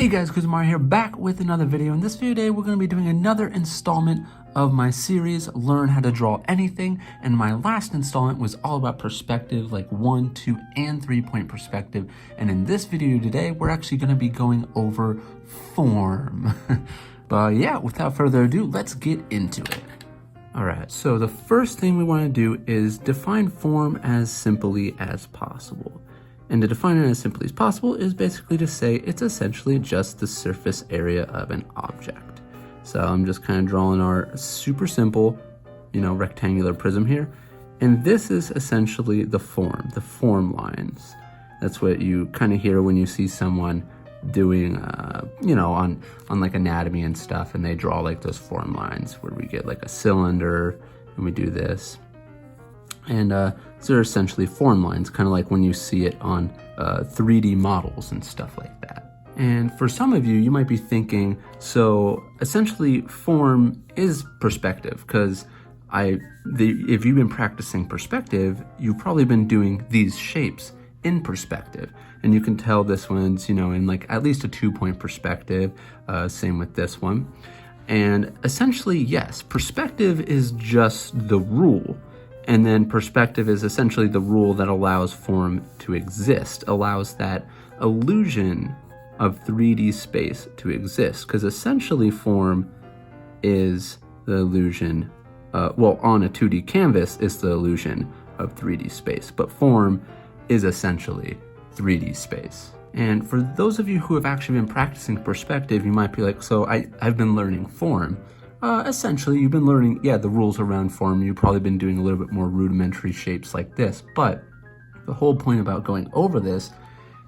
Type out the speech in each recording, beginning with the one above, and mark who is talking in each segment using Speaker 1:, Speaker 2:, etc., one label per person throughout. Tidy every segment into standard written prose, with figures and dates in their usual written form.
Speaker 1: Hey guys, KUZO here, back with another video. In this video today, we're going to be doing another installment of my series, Learn How to Draw Anything. And my last installment was all about perspective, like 1, 2, and 3-point perspective. And in this video today, we're actually going to be going over form. But yeah, without further ado, let's get into it. All right, so the first thing we want to do is define form as simply as possible. And to define it as simply as possible is basically to say it's essentially just the surface area of an object. So I'm just kind of drawing our super simple, rectangular prism here. And this is essentially the form lines. That's what you kind of hear when you see someone doing, on like anatomy and stuff, and they draw like those form lines where we get like a cylinder and we do this. And they're essentially form lines, kind of like when you see it on 3D models and stuff like that. And for some of you, you might be thinking, so essentially form is perspective, because if you've been practicing perspective, you've probably been doing these shapes in perspective. And you can tell this one's, in like at least a 2-point perspective, same with this one. And essentially, yes, perspective is just the rule. And then perspective is essentially the rule that allows form to exist, allows that illusion of 3D space to exist. Because essentially form is the illusion, on a 2D canvas is the illusion of 3D space, but form is essentially 3D space. And for those of you who have actually been practicing perspective, you might be like, so I've been learning form. Essentially, you've been learning, the rules around form. You've probably been doing a little bit more rudimentary shapes like this. But the whole point about going over this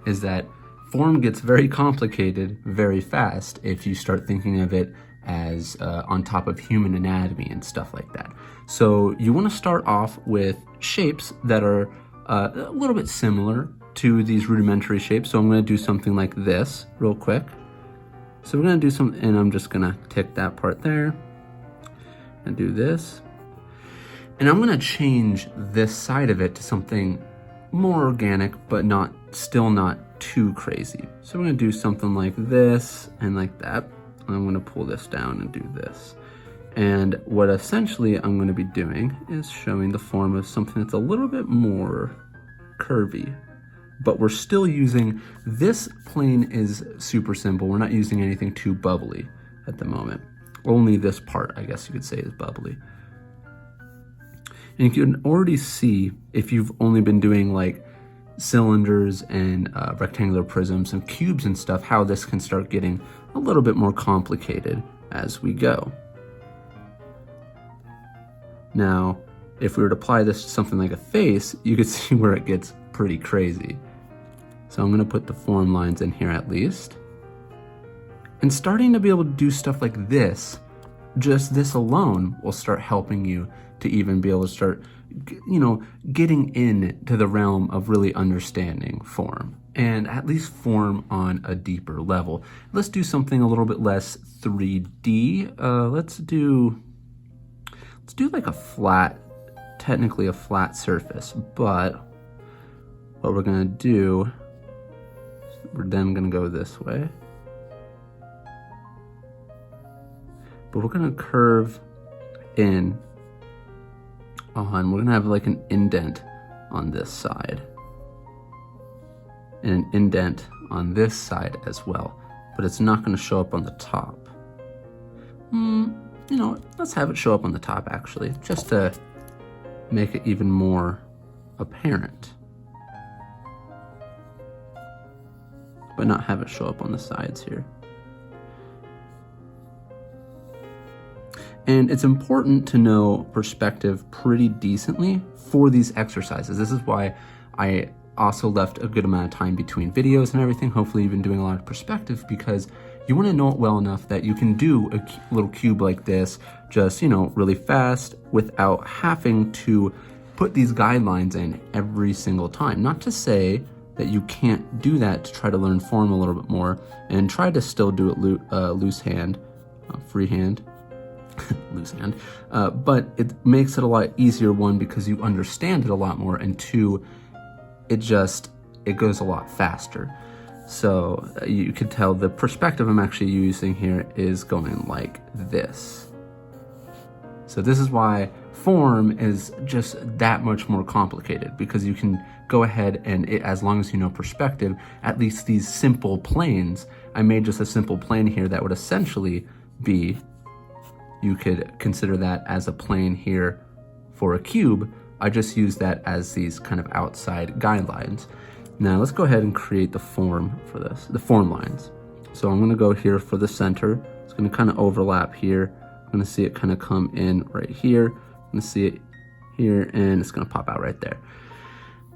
Speaker 1: is that form gets very complicated very fast if you start thinking of it as on top of human anatomy and stuff like that. So you want to start off with shapes that are a little bit similar to these rudimentary shapes. So I'm going to do something like this real quick. So we're going to do something, and I'm just going to tick that part there and do this. And I'm going to change this side of it to something more organic, but still not too crazy. So I'm going to do something like this and like that. And I'm going to pull this down and do this. And what essentially I'm going to be doing is showing the form of something that's a little bit more curvy. But we're still using, this plane is super simple. We're not using anything too bubbly at the moment. Only this part, I guess you could say, is bubbly. And you can already see, if you've only been doing like cylinders and rectangular prisms and cubes and stuff, how this can start getting a little bit more complicated as we go. Now, if we were to apply this to something like a face, you could see where it gets pretty crazy. So I'm going to put the form lines in here at least. And starting to be able to do stuff like this, just this alone will start helping you to even be able to start, getting into the realm of really understanding form, and at least form on a deeper level. Let's do something a little bit less 3D. Let's do like a flat, technically a flat surface, but what we're gonna do, we're then gonna go this way. But we're gonna curve in on, we're gonna have like an indent on this side and an indent on this side as well, but it's not gonna show up on the top. Let's have it show up on the top actually, just to make it even more apparent, but not have it show up on the sides here. And it's important to know perspective pretty decently for these exercises. This is why I also left a good amount of time between videos and everything. Hopefully you've been doing a lot of perspective, because you want to know it well enough that you can do a little cube like this just, really fast without having to put these guidelines in every single time. Not to say that you can't do that to try to learn form a little bit more and try to still do it loose hand, free hand, loose hand, but it makes it a lot easier, one, because you understand it a lot more, and two, it goes a lot faster. So you can tell the perspective I'm actually using here is going like this. So this is why form is just that much more complicated, because you can go ahead and as long as you know perspective, at least these simple planes, I made just a simple plane here that would essentially be, you could consider that as a plane here for a cube. I just use that as these kind of outside guidelines. Now let's go ahead and create the form for this, the form lines. So I'm gonna go here for the center. It's gonna kind of overlap here. I'm gonna see it kind of come in right here. I'm gonna see it here, and it's gonna pop out right there.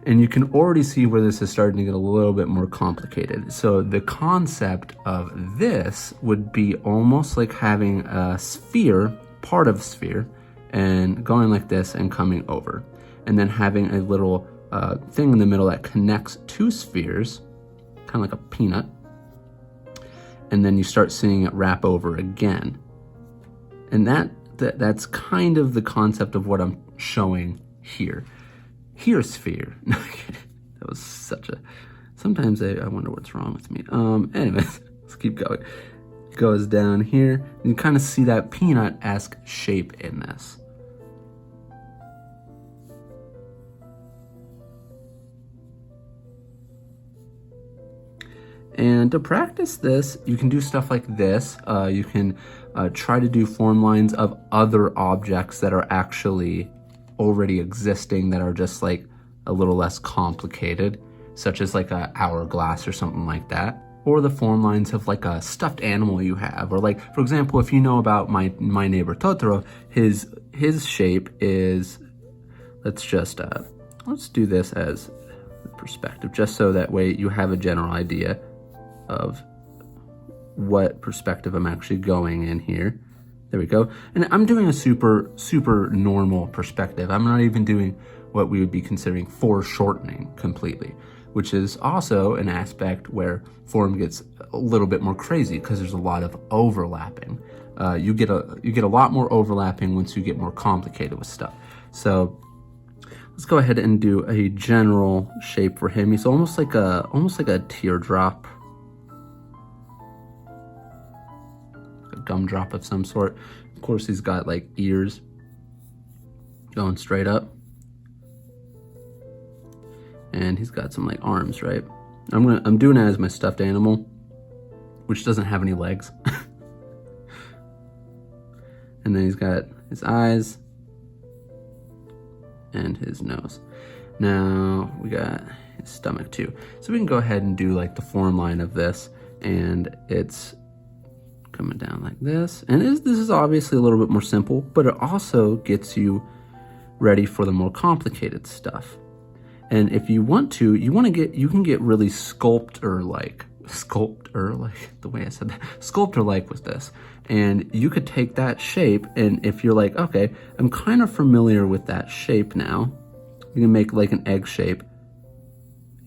Speaker 1: And you can already see where this is starting to get a little bit more complicated. So the concept of this would be almost like having a sphere, part of a sphere, and going like this and coming over. And then having a little thing in the middle that connects two spheres, kind of like a peanut. And then you start seeing it wrap over again. And that's kind of the concept of what I'm showing here. Here's sphere. That was such a, sometimes I wonder what's wrong with me. Anyways, let's keep going. Goes down here, and you kind of see that peanut-esque shape in this. And to practice this, you can do stuff like this. You can try to do form lines of other objects that are actually already existing, that are just like a little less complicated, such as like a hourglass or something like that. Or the form lines of like a stuffed animal you have. Or like, for example, if you know about my neighbor Totoro, his shape is, let's do this as perspective, just so that way you have a general idea of what perspective I'm actually going in here. There we go. And I'm doing a super normal perspective. I'm not even doing what we would be considering foreshortening completely, which is also an aspect where form gets a little bit more crazy because there's a lot of overlapping. You get a lot more overlapping once you get more complicated with stuff. So let's go ahead and do a general shape for him. He's almost like a teardrop, a gumdrop of some sort. Of course, he's got like ears going straight up, and he's got some like arms, right? I'm doing it as my stuffed animal, which doesn't have any legs. And then he's got his eyes and his nose. Now we got his stomach too. So we can go ahead and do like the form line of this, and it's coming down like this. And this is obviously a little bit more simple, but it also gets you ready for the more complicated stuff. And if you want to, you can get really sculptor-like the way I said that, sculptor-like with this. And you could take that shape, and if you're like, okay, I'm kind of familiar with that shape now, you can make like an egg shape.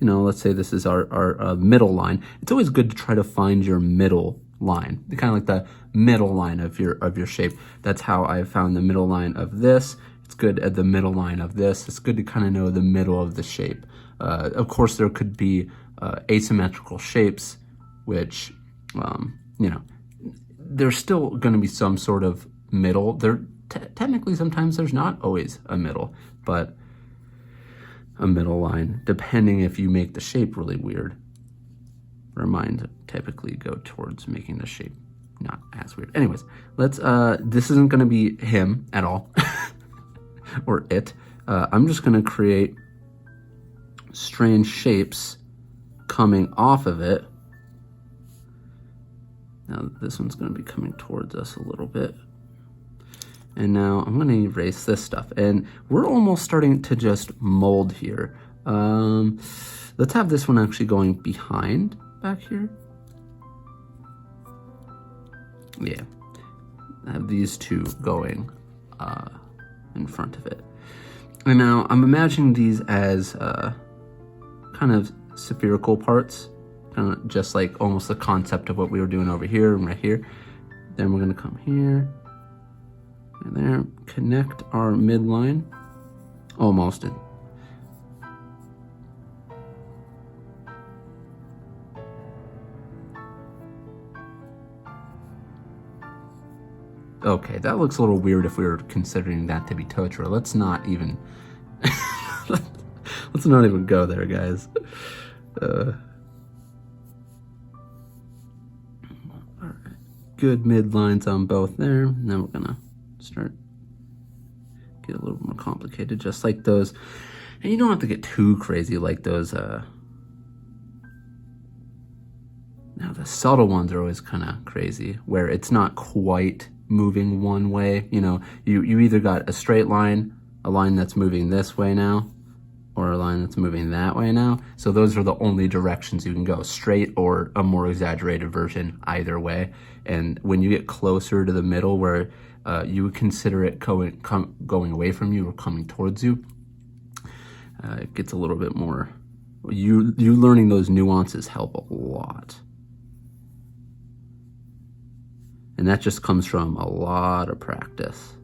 Speaker 1: You know, let's say this is our middle line. It's always good to try to find your middle line, kind of like the middle line of your shape. That's how I found the middle line of this. It's good at the middle line of this. It's good to kind of know the middle of the shape. Of course, there could be asymmetrical shapes, which, you know, there's still going to be some sort of middle. Technically, sometimes there's not always a middle, but a middle line, depending if you make the shape really weird. Our minds typically go towards making the shape not as weird. Anyways, this isn't going to be him at all. Or it. I'm just going to create strange shapes coming off of it. Now this one's going to be coming towards us a little bit. And now I'm going to erase this stuff. And we're almost starting to just mold here. Let's have this one actually going behind back here. Yeah. I have these two going in front of it. And now I'm imagining these as kind of spherical parts, kind of just like almost the concept of what we were doing over here and right here. Then we're gonna come here and there, connect our midline, almost. Okay, that looks a little weird if we were considering that to be Totoro. Let's not even let's not even go there, guys. All right. Good midlines on both there. And then we're gonna start get a little more complicated, just like those. And you don't have to get too crazy like those. Now the subtle ones are always kind of crazy, where it's not quite moving one way. You know, you either got a straight line, a line that's moving this way now, or a line that's moving that way now. So those are the only directions you can go, straight or a more exaggerated version, either way. And when you get closer to the middle, where you would consider it going away from you or coming towards you, it gets a little bit more. You learning those nuances help a lot. And that just comes from a lot of practice.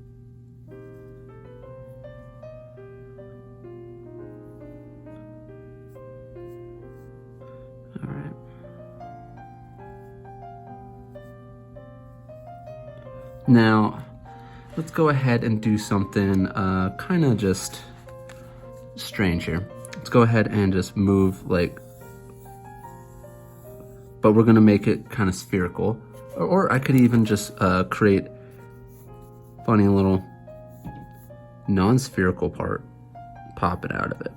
Speaker 1: All right. Now, let's go ahead and do something kind of just strange here. Let's go ahead and just move like, but we're gonna make it kind of spherical. Or I could even just create funny little non-spherical part, pop it out of it.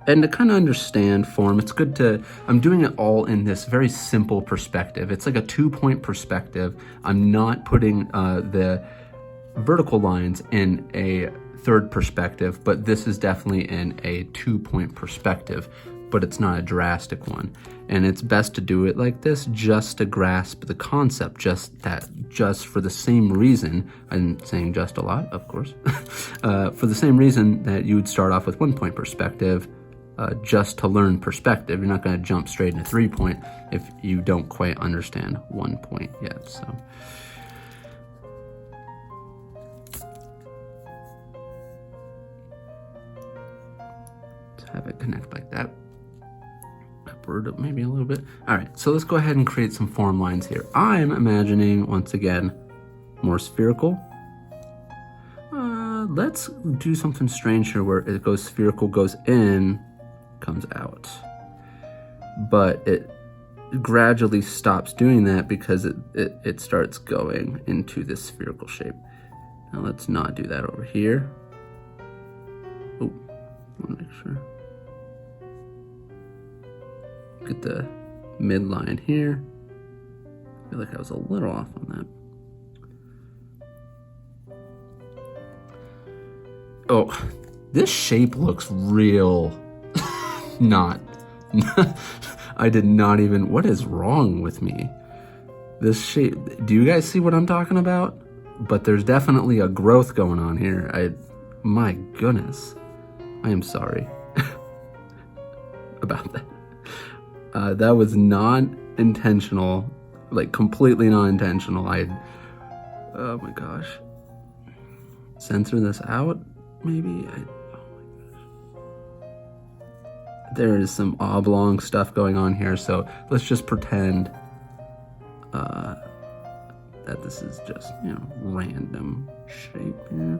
Speaker 1: And to kind of understand form, it's good to, I'm doing it all in this very simple perspective. It's like a 2-point perspective. I'm not putting the vertical lines in a third perspective, but this is definitely in a 2-point perspective, but it's not a drastic one. And it's best to do it like this just to grasp the concept, just for the same reason, I'm saying just a lot, of course, for the same reason that you would start off with 1-point perspective, just to learn perspective. You're not gonna jump straight into 3-point if you don't quite understand 1 point yet, so. Let's have it connect like that. Upward maybe a little bit. All right, so let's go ahead and create some form lines here. I'm imagining, once again, more spherical. Let's do something strange here where it goes spherical, goes in, comes out. But it gradually stops doing that because it starts going into this spherical shape. Now let's not do that over here. Oh, I want to make sure. Get the midline here. I feel like I was a little off on that. Oh, this shape looks real. Not. I did not even, what is wrong with me? This shape, do you guys see what I'm talking about? But there's definitely a growth going on here. My goodness. I am sorry about that. That was non-intentional, like completely non-intentional. Oh my gosh. Censor this out, maybe? Oh my gosh. There is some oblong stuff going on here, so let's just pretend that this is just, you know, random shape here.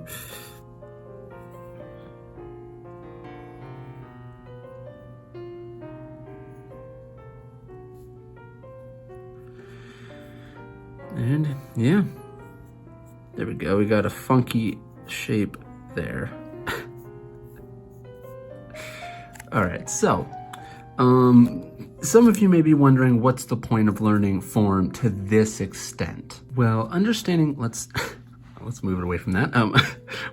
Speaker 1: And yeah, there we go. We got a funky shape there. All right, so some of you may be wondering, what's the point of learning form to this extent? Well, understanding, let's move it away from that.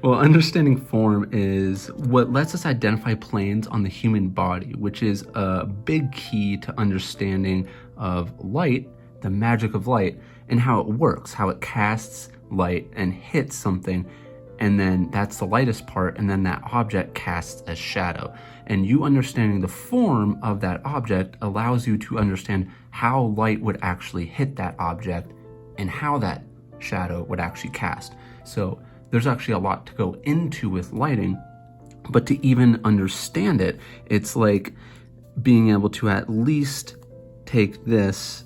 Speaker 1: Well, understanding form is what lets us identify planes on the human body, which is a big key to understanding of light, the magic of light, and how it works, how it casts light and hits something, and then that's the lightest part, and then that object casts a shadow. And you understanding the form of that object allows you to understand how light would actually hit that object and how that shadow would actually cast. So there's actually a lot to go into with lighting, but to even understand it, it's like being able to at least take this,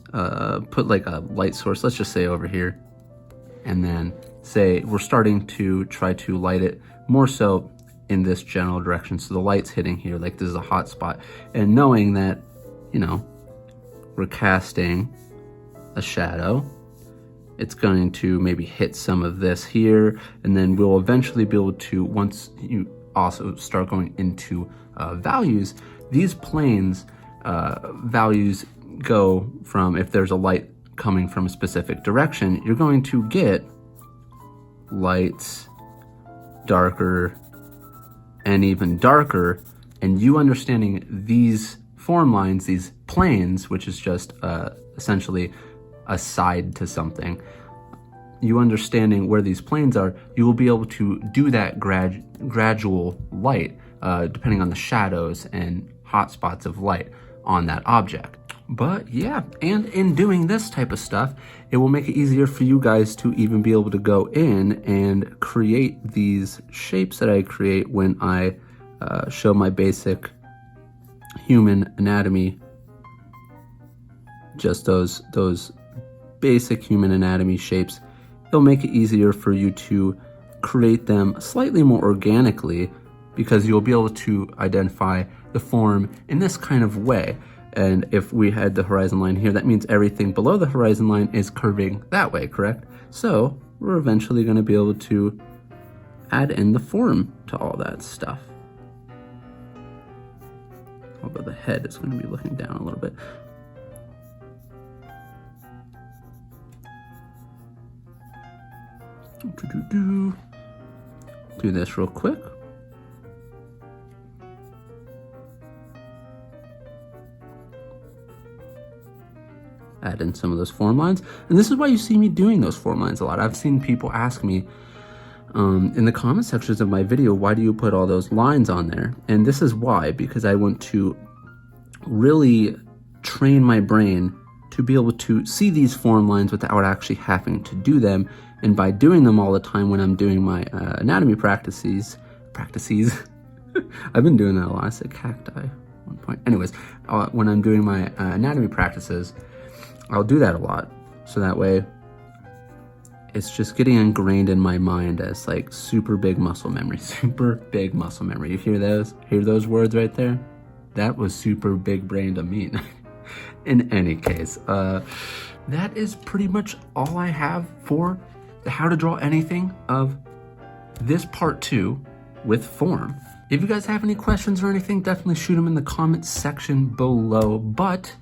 Speaker 1: put like a light source, let's just say over here, and then say we're starting to try to light it more so in this general direction. So the light's hitting here, like this is a hot spot. And knowing that, you know, we're casting a shadow, it's going to maybe hit some of this here, and then we'll eventually be able to, once you also start going into values, these planes, values go from, if there's a light coming from a specific direction, you're going to get lights, darker, and even darker, and you understanding these form lines, these planes, which is just essentially a side to something, you understanding where these planes are, you will be able to do that gradual light, depending on the shadows and hot spots of light on that object. But yeah, and in doing this type of stuff, it will make it easier for you guys to even be able to go in and create these shapes that I create when I show my basic human anatomy, just those basic human anatomy shapes. It'll make it easier for you to create them slightly more organically, because you'll be able to identify the form in this kind of way. And if we had the horizon line here, that means everything below the horizon line is curving that way, correct? So we're eventually going to be able to add in the form to all that stuff. Although the head is going to be looking down a little bit. Do this real quick. Add in some of those form lines. And this is why you see me doing those form lines a lot. I've seen people ask me in the comment sections of my video, why do you put all those lines on there? And this is why, because I want to really train my brain to be able to see these form lines without actually having to do them. And by doing them all the time when I'm doing my anatomy practices, I've been doing that a lot. I said cacti at one point. Anyways, when I'm doing my anatomy practices, I'll do that a lot. So that way it's just getting ingrained in my mind as like super big muscle memory, super big muscle memory. You hear those words right there? That was super big brained of me. In any case, that is pretty much all I have for the how to draw anything of this part 2 with form. If you guys have any questions or anything, definitely shoot them in the comments section below. But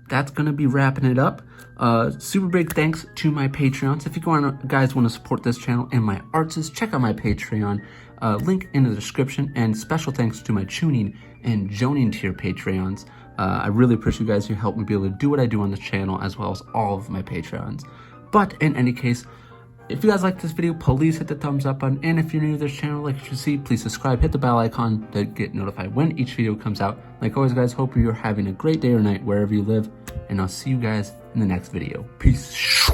Speaker 1: that's gonna be wrapping it up. Super big thanks to my Patreons. If you guys want to support this channel and my artists, check out my Patreon, link in the description. And special thanks to my tuning and joining tier Patreons. I really appreciate you guys who help me be able to do what I do on this channel, as well as all of my Patreons. But in any case, if you guys like this video, please hit the thumbs up button. And if you're new to this channel, like you should see, please subscribe, hit the bell icon to get notified when each video comes out. Like always, guys, hope you're having a great day or night wherever you live. And I'll see you guys in the next video. Peace.